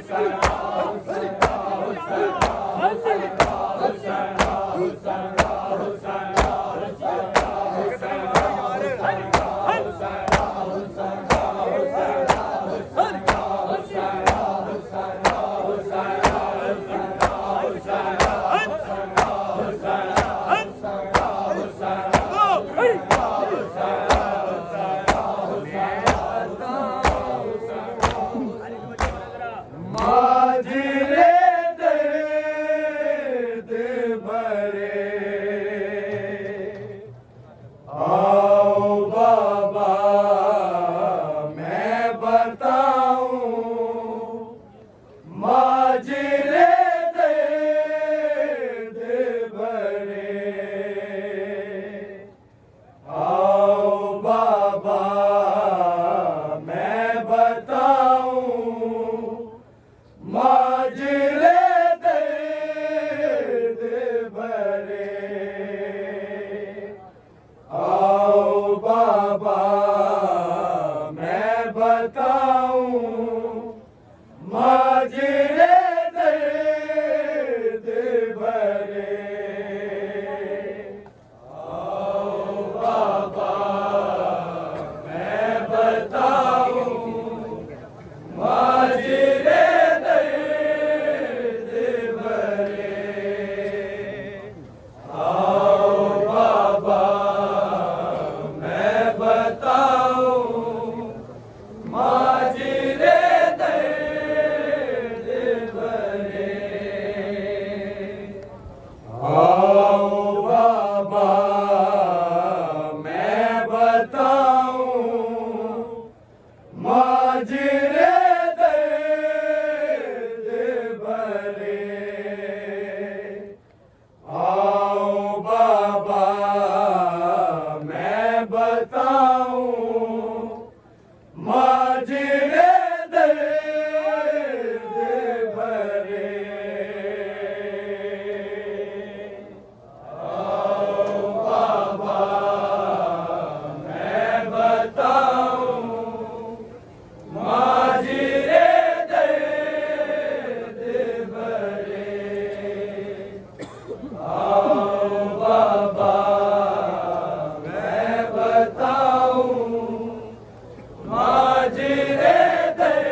हाजिरे दर्द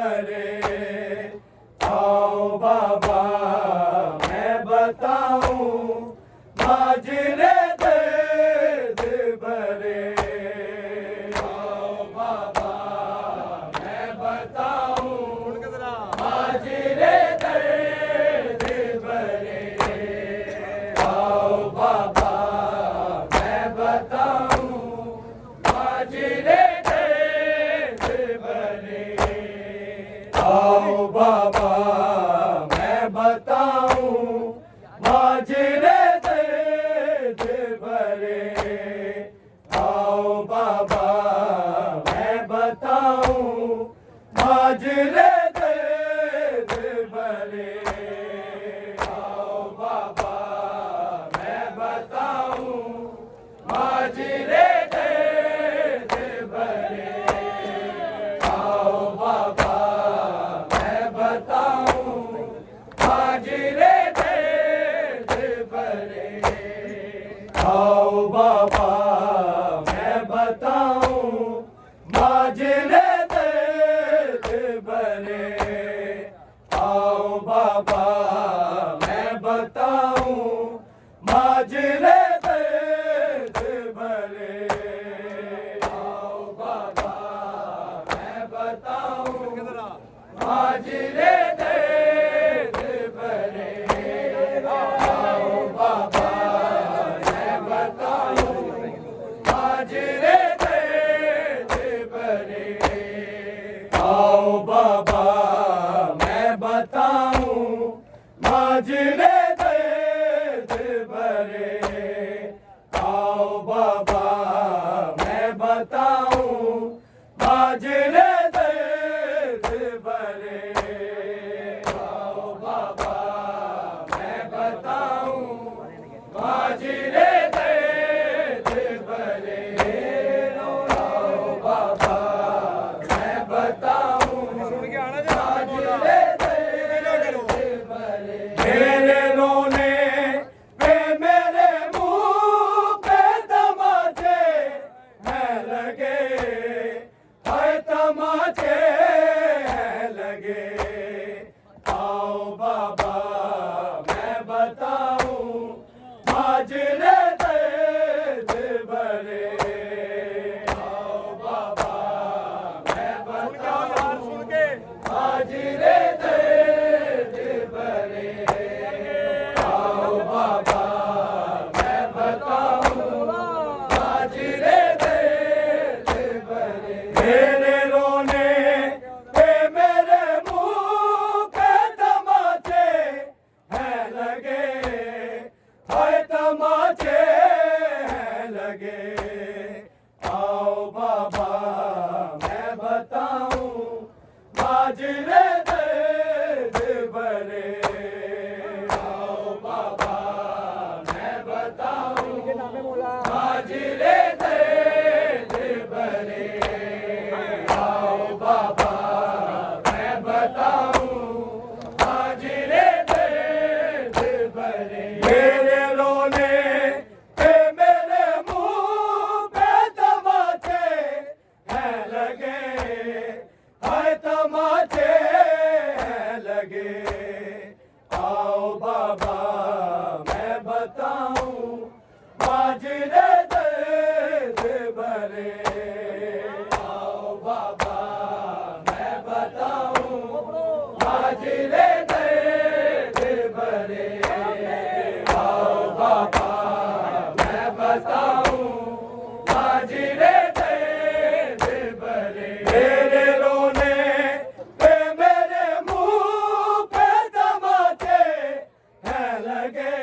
भरे। आओ बाबा मैं बताऊं माजरे दर्द भरे। आओ बाबा मैं बताऊं माजरे दर्द भरे। आओ बाबा मैं बताऊं माजरे दर्द भरे। आओ बाबा मैं बताऊं माजरे दर्द भरे। आओ बाबा मैं बताऊं माजरे दर्द भरे। आओ बाबा मैं बताऊं माजरे दर्द भरे। आओ बाबा मैं बताऊं माजरे दर्द भरे। आओ बाबा मैं बताऊं माजरे दर्द भरे। आओ बाबा मैं बताऊं माजरे दर्द भरे। आओ बाबा मैं बताऊं माजरे दर्द भरे। आओ बाबा मैं बताऊं माजरे दर्द भरे। आओ बाबा मैं बताऊं माजरे दर्द भरे। आओ बाबा मैं बताऊं माजरे दर्द भरे। आओ बाबा मैं बताऊं माजरे दर्द भरे। आओ बाबा मैं बताऊं माजरे दर्द भरे। मेरे रोने पे मेरे मुंह पे तमाचे हैं लगे। हाय तमाचे हैं लगे। आओ बाबा मैं बताऊं माजरे दर्द भरे। आओ बाबा मैं बताऊं माजरे दर्द भरे। आओ बाबा मैं बताऊं माजरे दर्द भरे। मेरे रोने पे मेरे मुंह पे तमाचे हैं लगे। हाय तमाचे हैं लगे। आओ बाबा मैं बताऊं माजरे दर्द भरे। आओ बाबा मैं बताऊं माजरे दर्द भरे। आओ बाबा मैं बताऊं माजरे दर्द भरे। मेरे रोने पे मेरे मुंह पे तमाचे हैं लगे। हाय तमाचे हैं लगे। आओ बाबा मैं बताऊं माजरे दर्द भरे। आओ बाबा मैं बताऊं माजरे दर्द भरे। आओ बाबा मैं बताऊं माजरे दर्द भरे। मेरे रोने पे मेरे मुंह पे तमाचे हैं लगे।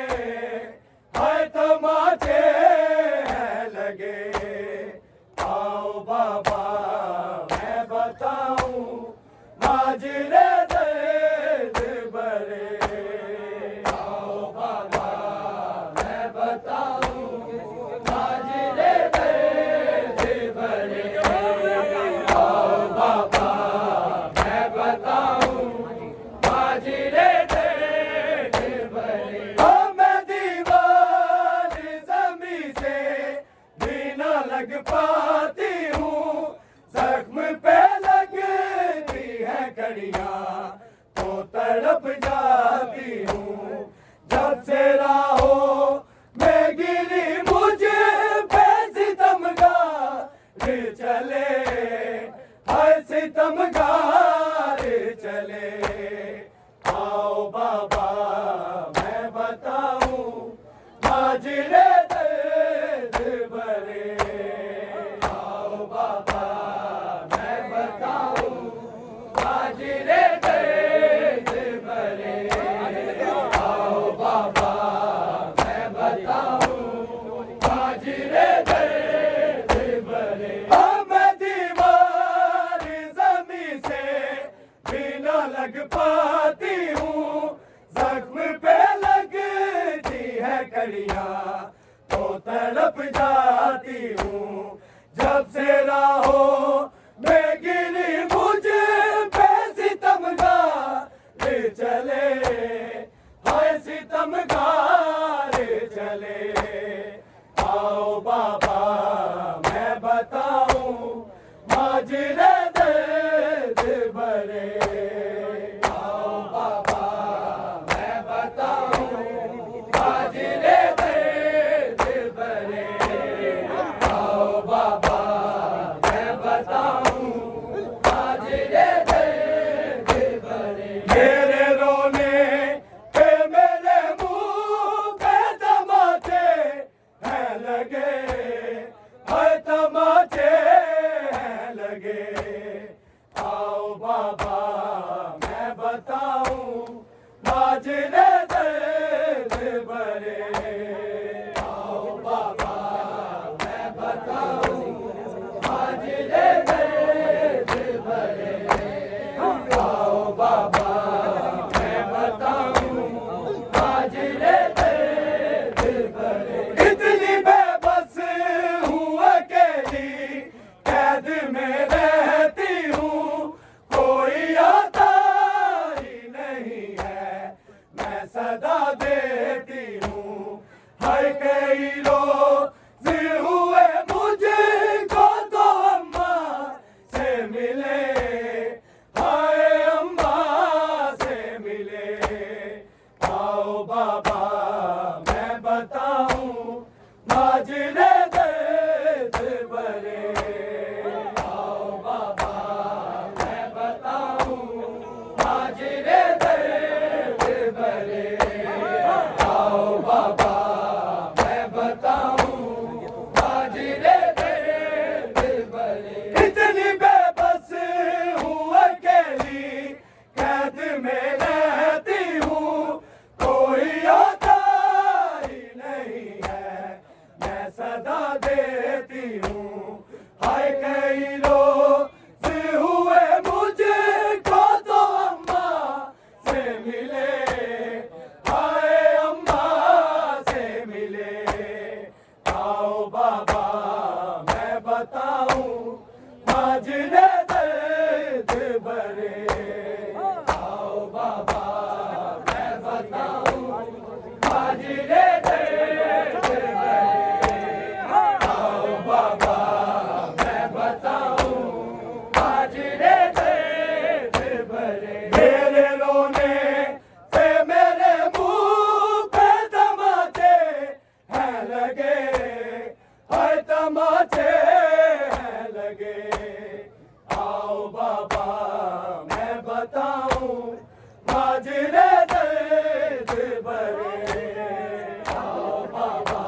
हाय तमाचे हैं लगे। आओ बाबा मैं बताऊं माजरे दर्द भरे। आओ बाबा मैं बताऊं माजरे दर्द भरे। आओ बाबा मैं बताऊं माजरे दर्द भरे। मैं दीवार जमी से भी न लग पाती हूँ। जख्म पे लगती है कड़ियाँ तो तड़प जाती हूँ। जब से राहों में गिरी मुझ पे सितमगार चले, हर सितमगार चले। आओ बाबा मैं बताऊं माजरे दर्द भरे। आओ बाबा मैं बताऊं माजरे दर्द भरे। आओ बाबा मैं बताऊं माजरे दर्द भरे। मैं दीवार ज़मीं से भी न लग पाती हूँ, जख्म पे लगती है कड़ियाँ तो तड़प जाती हूँ। जब से राहों में गिरी मुझ पे सितमगार चले, हाय सितमगार चले। आओ बाबा मैं बताऊं माजरे दर्द भरे। आओ बाबा मैं बताऊं माजरे दर्द भरे। आओ बाबा मैं बताऊं माजरे दर्द भरे। मेरे रोने पे मेरे मुंह पे तमाचे हैं लगे, हर तमाचे हैं लगे। आओ बाबा मैं बताऊं माजरे दर्द भरे। आओ बाबा मैं बताऊं माजरे दर्द भरे। आओ बाबा मैं बताऊं माजरे दर्द भरे। इतनी बेबस हूँ अकेली कैद में रहती हूँ, कोई आता ही नहीं है मैं सदा देती हूँ। हर कई रोज़ हुए मुझको तो अम्मा से मिले, हाय अम्मा से मिले। आओ बाबा मैं बताऊं माजरे दर्द भरे। आओ बाबा मैं बताऊं माजरे दर्द भरे। आओ बाबा मैं बताऊं माजरे दर्द भरे। इतनी बेबस हूँ अकेली कैद में रहती हूँ, कोई आता ही नहीं है मैं सदा देती हूँ। हाय कई रोज़ हुए मुझको तो अम्मा से मिले, हाय अम्मा से मिले। आओ बाबा मैं बताऊं माजरे दर्द भरे। आओ बाबा मैं बताऊं माजरे दर्द भरे। आओ बाबा मैं बताऊं माजरे दर्द भरे। मेरे रोने से मेरे मुंह पे तमाचे हैं लगे, हर तमाचे हैं लगे। आओ बाबा मैं बताऊं माजरे दर्द भरे। आओ बाबा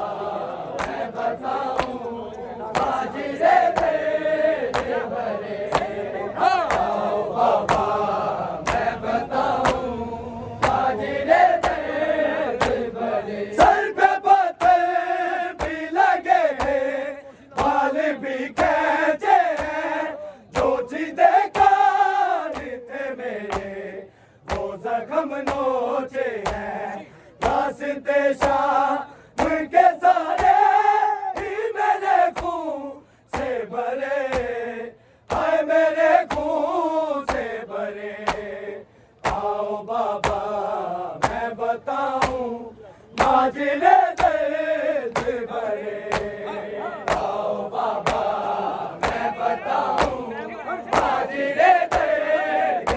मैं बताऊं माजरे दर्द भरे। आओ बाबा मैं बताऊं माजरे दर्द भरे। सर पे पत्थर भी लगे हैं, बाल भी कैचे हैं, जो सीधे कान थे मेरे वो जख्म नोचे हैं। रास्ते शाम के सारे ही मेरे खून से भरे, हाय मेरे खून से भरे। आओ बाबा मैं बताऊं माजरे दर्द भरे। आओ बाबा मैं बताऊं माजरे दर्द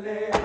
दे